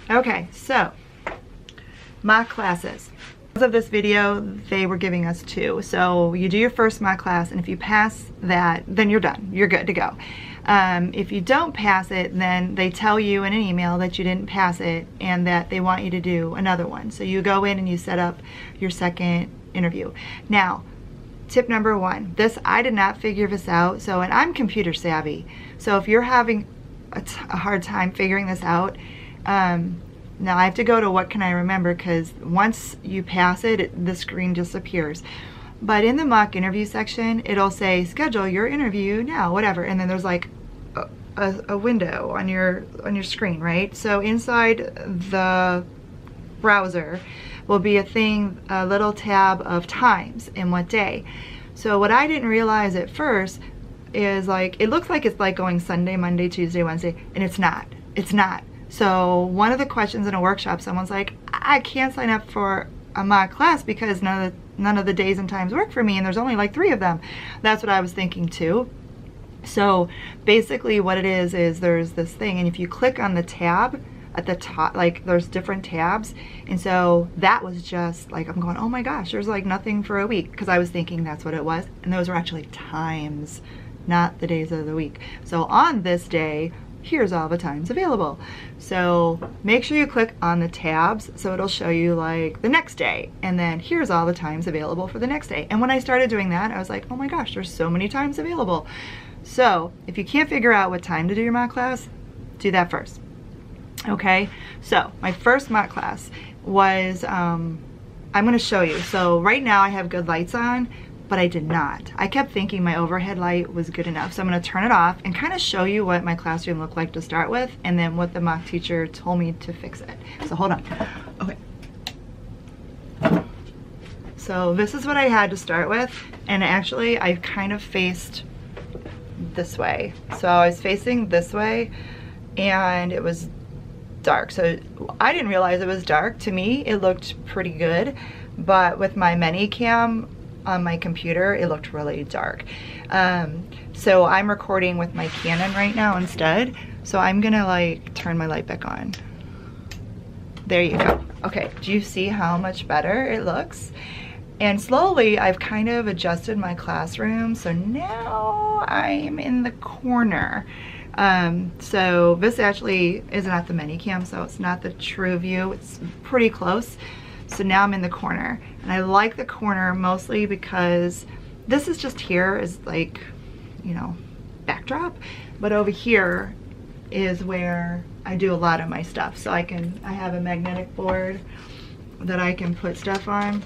Okay, so mock classes. Because of this video, they were giving us 2. So you do your first mock class, and if you pass that, then you're done. You're good to go. If you don't pass it, then they tell you in an email that you didn't pass it and that they want you to do another one. So you go in and you set up your second interview. Now, tip number 1, I did not figure this out, and I'm computer savvy. So if you're having a hard time figuring this out, now I have to go to what can I remember, because once you pass it, the screen disappears. But in the mock interview section, it'll say schedule your interview now, whatever, and then there's like a window on your screen, right? So inside the browser will be a little tab of times and what day. So what I didn't realize at first is, like, it looks like it's like going Sunday, Monday, Tuesday, Wednesday, and it's not. It's not. So one of the questions in a workshop, someone's like, I can't sign up for a mock class because none of the days and times work for me, and there's only like 3 of them. That's what I was thinking too. So basically what it is there's this thing, and if you click on the tab at the top, like there's different tabs, and so that was just like, I'm going, oh my gosh, there's like nothing for a week, because I was thinking that's what it was, and those were actually times, not the days of the week. So on this day, here's all the times available. So make sure you click on the tabs so it'll show you like the next day, and then here's all the times available for the next day. And when I started doing that, I was like, oh my gosh, there's so many times available. So if you can't figure out what time to do your mock class, do that first. Okay, so my first mock class was, I'm going to show you. So right now I have good lights on, but I did not. I kept thinking my overhead light was good enough. So I'm gonna turn it off and kind of show you what my classroom looked like to start with, and then what the mock teacher told me to fix it. So hold on. Okay. So this is what I had to start with, and actually I kind of faced this way. So I was facing this way, and it was dark. So I didn't realize it was dark. To me, it looked pretty good, but with my Minicam on my computer, it looked really dark. So I'm recording with my Canon right now instead. So I'm gonna like turn my light back on. There you go. Okay, do you see how much better it looks? And slowly I've kind of adjusted my classroom. So now I'm in the corner. So this actually is not the Minicam, so it's not the true view. It's pretty close. So now I'm in the corner, and I like the corner mostly because this is just here is like, you know, backdrop, but over here is where I do a lot of my stuff. So I have a magnetic board that I can put stuff on.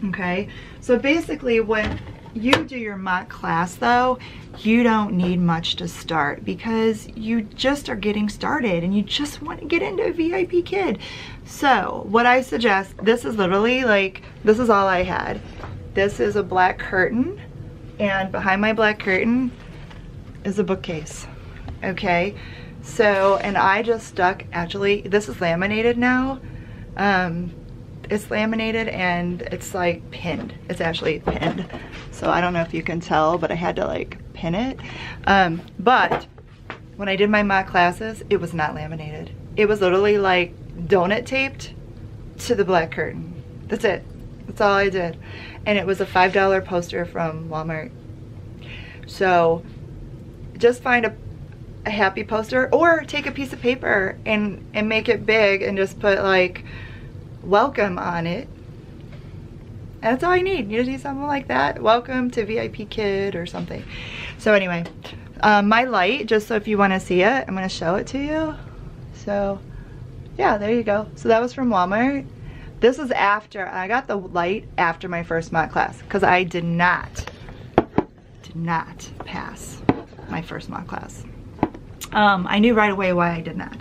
Okay, so basically when you do your mock class though, you don't need much to start, because you just are getting started and you just want to get into VIPKID. So what I suggest, this is literally like, this is all I had. This is a black curtain, and behind my black curtain is a bookcase. Okay, so, and I just stuck, actually, this is laminated now. It's laminated and it's like pinned. It's actually pinned. So I don't know if you can tell, but I had to like pin it. But when I did my mock classes, it was not laminated. It was literally like donut taped to the black curtain. That's it. That's all I did. And it was a $5 poster from Walmart. So just find a happy poster, or take a piece of paper and make it big and just put like welcome on it, and that's all you need. You just need something like that, welcome to VIPKID or something. So anyway, my light, just so if you want to see it, I'm going to show it to you. So yeah, there you go. So that was from Walmart. This is after I got the light, after my first mock class, because I did not pass my first mock class. I knew right away why I did not.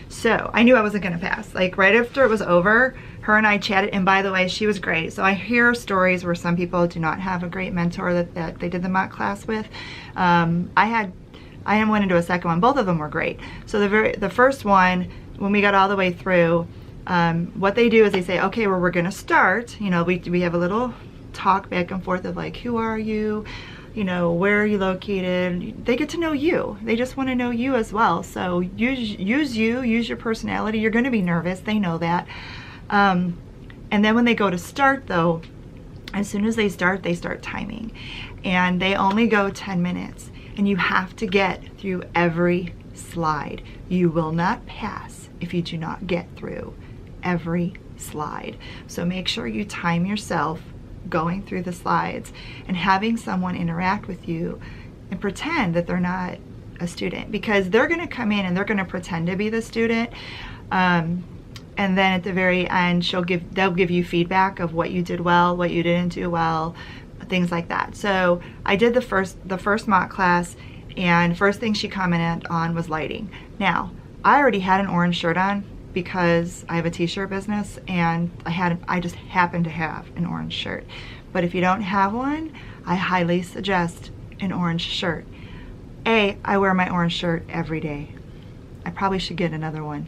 So I knew I wasn't gonna pass. Like right after it was over, her and I chatted, and by the way, she was great. So I hear stories where some people do not have a great mentor that they did the mock class with. I went into a second one. Both of them were great. So the first one, when we got all the way through, what they do is they say, okay, well, we're gonna start. You know, we have a little talk back and forth of like, who are you? you know, where are you located? They get to know you. They just want to know you as well. So use your personality. You're going to be nervous. They know that. And then when they go to start though, as soon as they start timing, and they only go 10 minutes, and you have to get through every slide. You will not pass if you do not get through every slide. So make sure you time yourself going through the slides and having someone interact with you and pretend that they're not a student, because they're going to come in and they're going to pretend to be the student. And then at the very end, they'll give you feedback of what you did well, what you didn't do well, things like that. So I did the first mock class, and first thing she commented on was lighting. Now, I already had an orange shirt on because I have a t-shirt business, and I just happened to have an orange shirt. But if you don't have one, I highly suggest an orange shirt. I wear my orange shirt every day. I probably should get another one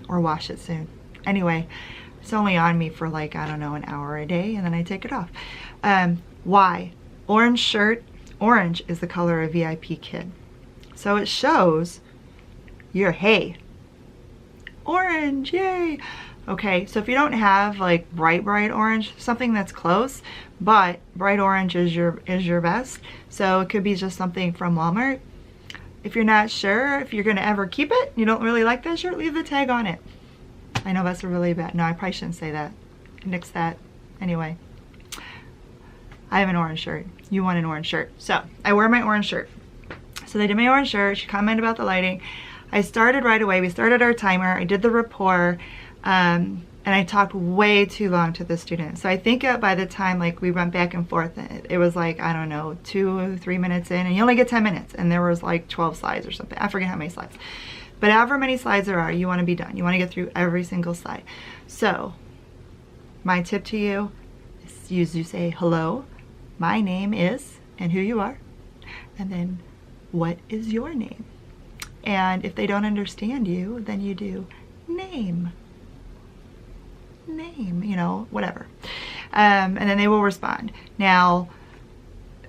or wash it soon. Anyway, it's only on me for like, I don't know, an hour a day, and then I take it off. Why? Orange shirt. Orange is the color of VIPKID. So it shows you're, hey, orange, yay. Okay, so if you don't have like bright orange, something that's close, but bright orange is your best. So it could be just something from Walmart. If you're not sure if you're gonna ever keep it, you don't really like that shirt, leave the tag on it. I know that's a really bad, no, I probably shouldn't say that. Nix that. Anyway, I have an orange shirt. You want an orange shirt. So I wear my orange shirt. So they did my orange shirt. She commented about the lighting. I started right away. We started our timer. I did the rapport. And I talked way too long to the student. So I think by the time like we went back and forth, it was like, I don't know, 2-3 minutes in, and you only get 10 minutes. And there was like 12 slides or something. I forget how many slides. But however many slides there are, you want to be done. You want to get through every single slide. So my tip to you is you say, hello, my name is, and who you are, and then what is your name? And if they don't understand you, then you do name, you know, whatever. And then they will respond. Now,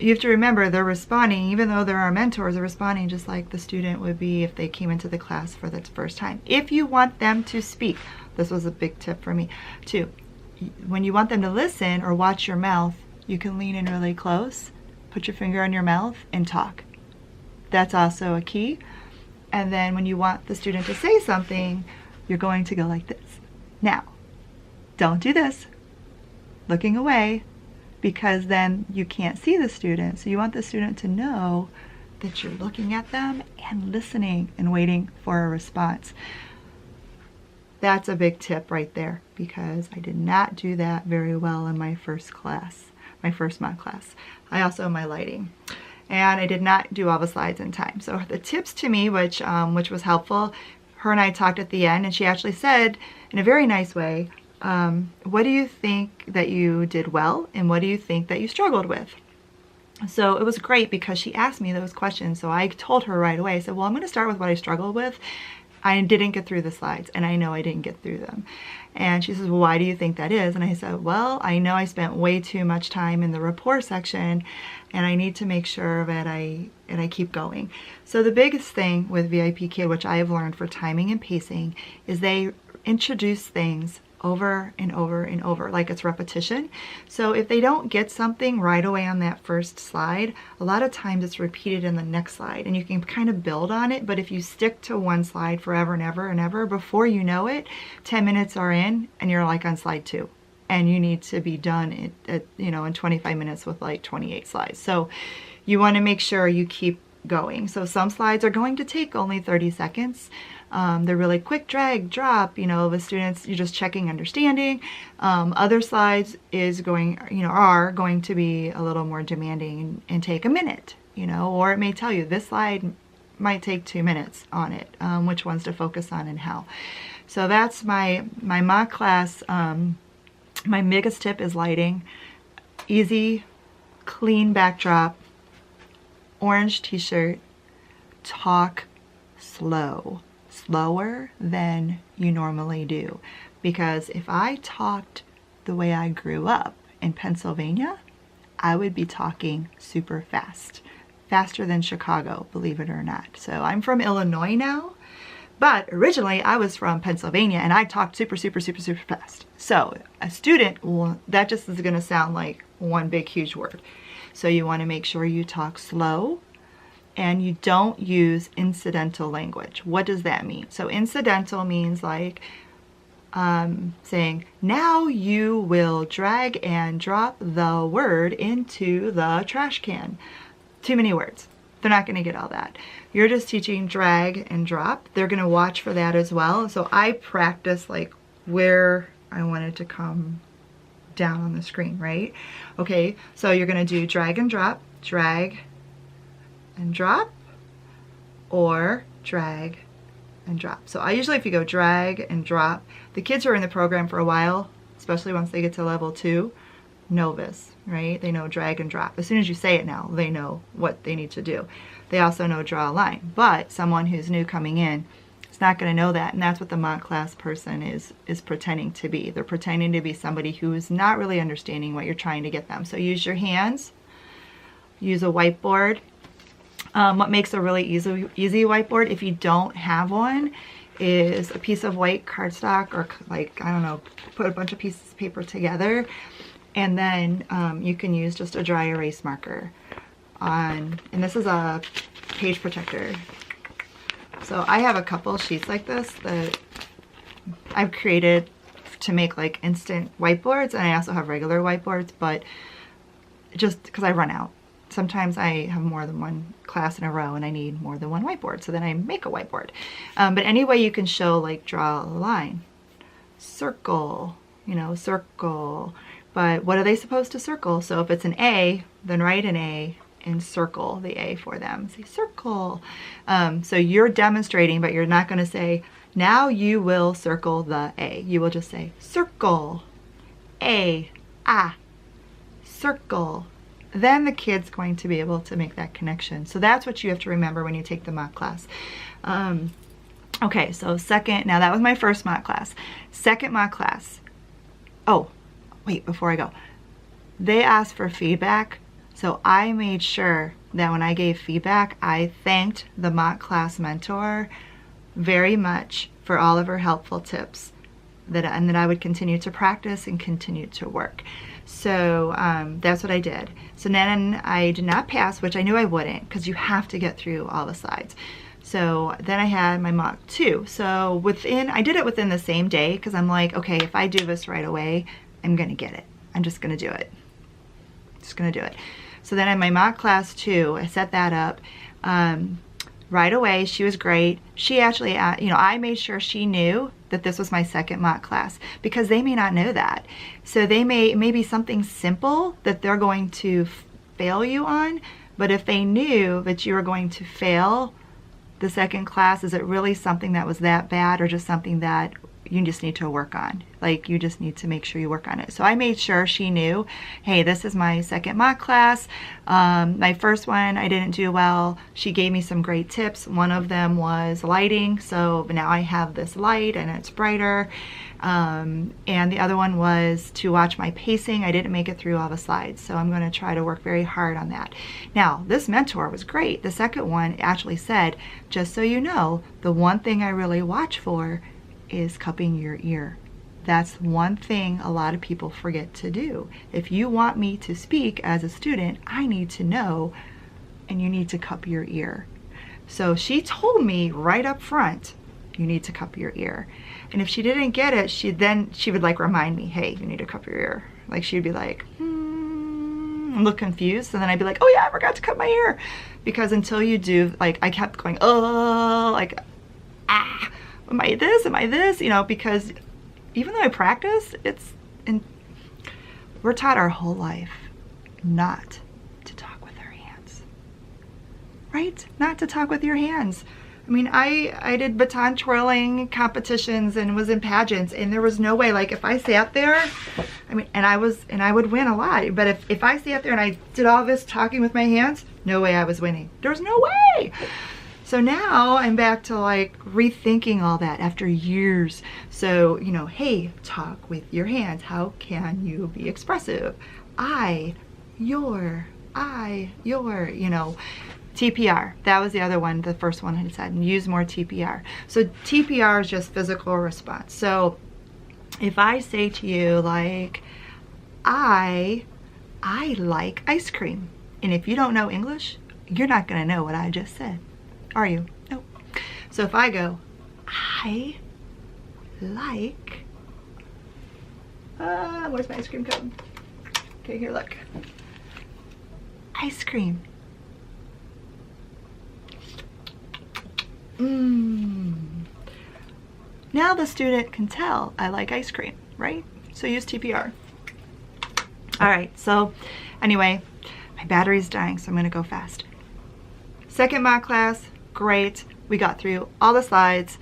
you have to remember they're responding, even though they're our mentors, they're responding just like the student would be if they came into the class for the first time. If you want them to speak, this was a big tip for me too. When you want them to listen or watch your mouth, you can lean in really close, put your finger on your mouth and talk. That's also a key. And then when you want the student to say something, you're going to go like this. Now, don't do this, looking away, because then you can't see the student. So you want the student to know that you're looking at them and listening and waiting for a response. That's a big tip right there, because I did not do that very well in my first class, my first mock class. I also have my lighting. And I did not do all the slides in time. So the tips to me, which was helpful, her and I talked at the end, and she actually said in a very nice way, what do you think that you did well, and what do you think that you struggled with? So it was great because she asked me those questions. So I told her right away, I said, well, I'm going to start with what I struggled with. I didn't get through the slides, and I know I didn't get through them. And she says, well, why do you think that is? And I said, well, I know I spent way too much time in the rapport section, and I need to make sure that I keep going. So the biggest thing with VIPKID, which I have learned for timing and pacing, is they introduce things over and over and over, like it's repetition. So if they don't get something right away on that first slide, a lot of times it's repeated in the next slide, and you can kind of build on it. But if you stick to one slide forever and ever and ever, before you know it, 10 minutes are in and you're like on slide 2, and you need to be done in 25 minutes with like 28 slides. So you want to make sure you keep going. So some slides are going to take only 30 seconds. They're really quick, drag, drop, the students, you're just checking understanding. Other slides are going to be a little more demanding and take a minute, or it may tell you this slide might take 2 minutes on it, which ones to focus on and how. So that's my mock class. My biggest tip is lighting. Easy, clean backdrop, orange t-shirt, talk slow. Slower than you normally do, because if I talked the way I grew up in Pennsylvania, I would be talking super fast. Faster than Chicago, believe it or not. So I'm from Illinois now, but originally I was from Pennsylvania and I talked super, super, super, super fast. So a student, that just is gonna sound like one big, huge word. So you wanna make sure you talk slow and you don't use incidental language. What does that mean? So incidental means like saying, now you will drag and drop the word into the trash can. Too many words. They're not going to get all that. You're just teaching drag and drop. They're going to watch for that as well. So I practice like where I want it to come down on the screen, right? Okay, so you're going to do drag and drop, or drag and drop. So I usually, if you go drag and drop, the kids who are in the program for a while, especially once they get to level 2, know this, right? They know drag and drop. As soon as you say it now, they know what they need to do. They also know draw a line. But someone who's new coming in is not going to know that, and that's what the mock class person is pretending to be. They're pretending to be somebody who's not really understanding what you're trying to get them. So use your hands, use a whiteboard. What makes a really easy whiteboard, if you don't have one, is a piece of white cardstock, or like, I don't know, put a bunch of pieces of paper together, and then you can use just a dry erase marker on, and this is a page protector. So I have a couple sheets like this that I've created to make like instant whiteboards, and I also have regular whiteboards, but just because I run out. Sometimes I have more than one class in a row and I need more than one whiteboard, so then I make a whiteboard. But anyway, you can show, like, draw a line, circle, you know, circle. But what are they supposed to circle? So if it's an A, then write an A and circle the A for them. Say circle. So you're demonstrating, but you're not going to say, now you will circle the A. You will just say circle, A, ah, circle. Then the kid's going to be able to make that connection. So that's what you have to remember when you take the mock class. Okay, so second, now that was my first mock class. Second mock class. Oh, wait, before I go. They asked for feedback, so I made sure that when I gave feedback, I thanked the mock class mentor very much for all of her helpful tips, and that I would continue to practice and continue to work. So that's what I did. So then I did not pass, which I knew I wouldn't, because you have to get through all the slides. So then I had my mock 2. So I did it within the same day, because I'm like, okay, if I do this right away, I'm gonna get it. I'm just gonna do it. Just gonna do it. So then in my mock class 2, I set that up. Right away, she was great. She actually, I made sure she knew that this was my second mock class, because they may not know that. So they may be something simple that they're going to fail you on, but if they knew that you were going to fail the second class, is it really something that was that bad, or just something that you just need to work on? Like, you just need to make sure you work on it. So I made sure she knew, hey, this is my second mock class. My first one, I didn't do well. She gave me some great tips. One of them was lighting. So now I have this light and it's brighter. And the other one was to watch my pacing. I didn't make it through all the slides, so I'm going to try to work very hard on that. Now, this mentor was great. The second one actually said, just so you know, the one thing I really watch for is cupping your ear. That's one thing a lot of people forget to do. If you want me to speak as a student, I need to know, and you need to cup your ear. So she told me right up front, you need to cup your ear. And if she didn't get it, she would like remind me, hey, you need to cup your ear. Like, she'd be like, look confused, and then I'd be like, oh yeah, I forgot to cut my ear. Because until you do, like, I kept going, oh, like, ah, am I this, you know, because even though I practice, we're taught our whole life not to talk with our hands, right? Not to talk with your hands. I mean, I did baton twirling competitions and was in pageants, and there was no way, like, if I sat there, I mean, and I would win a lot, but if I sat there and I did all this talking with my hands, no way I was winning. There's no way. So now I'm back to, like, rethinking all that after years. So, you know, hey, talk with your hands. How can you be expressive? I your, I, your, you know. TPR, that was the other one, the first one I said, and use more TPR. So TPR is just physical response. So if I say to you like, I like ice cream. And if you don't know English, you're not gonna know what I just said, are you? No. So if I go, I like, where's my ice cream cone? Okay, here, look. Ice cream. Now the student can tell I like ice cream, right? So use TPR. All right, so anyway, my battery's dying, so I'm gonna go fast. Second mock class, great. We got through all the slides.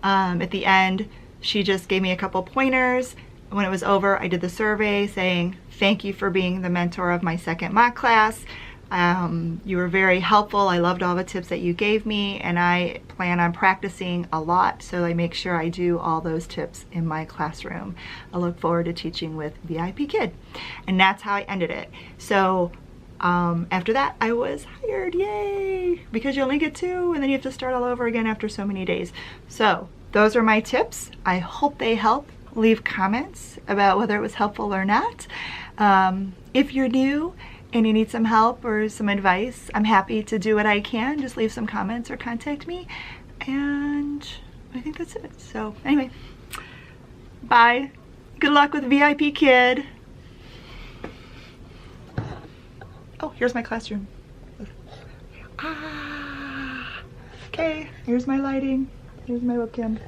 At the end, she just gave me a couple pointers. When it was over, I did the survey saying, thank you for being the mentor of my second mock class. You were very helpful. I loved all the tips that you gave me, and I plan on practicing a lot, so I make sure I do all those tips in my classroom. I look forward to teaching with VIPKID. And that's how I ended it. So after that, I was hired, yay! Because you only get 2, and then you have to start all over again after so many days. So those are my tips. I hope they help. Leave comments about whether it was helpful or not. If you're new and you need some help or some advice, I'm happy to do what I can. Just leave some comments or contact me. And I think that's it. So anyway, bye. Good luck with VIPKID. Oh, here's my classroom. Okay, here's my lighting. Here's my webcam.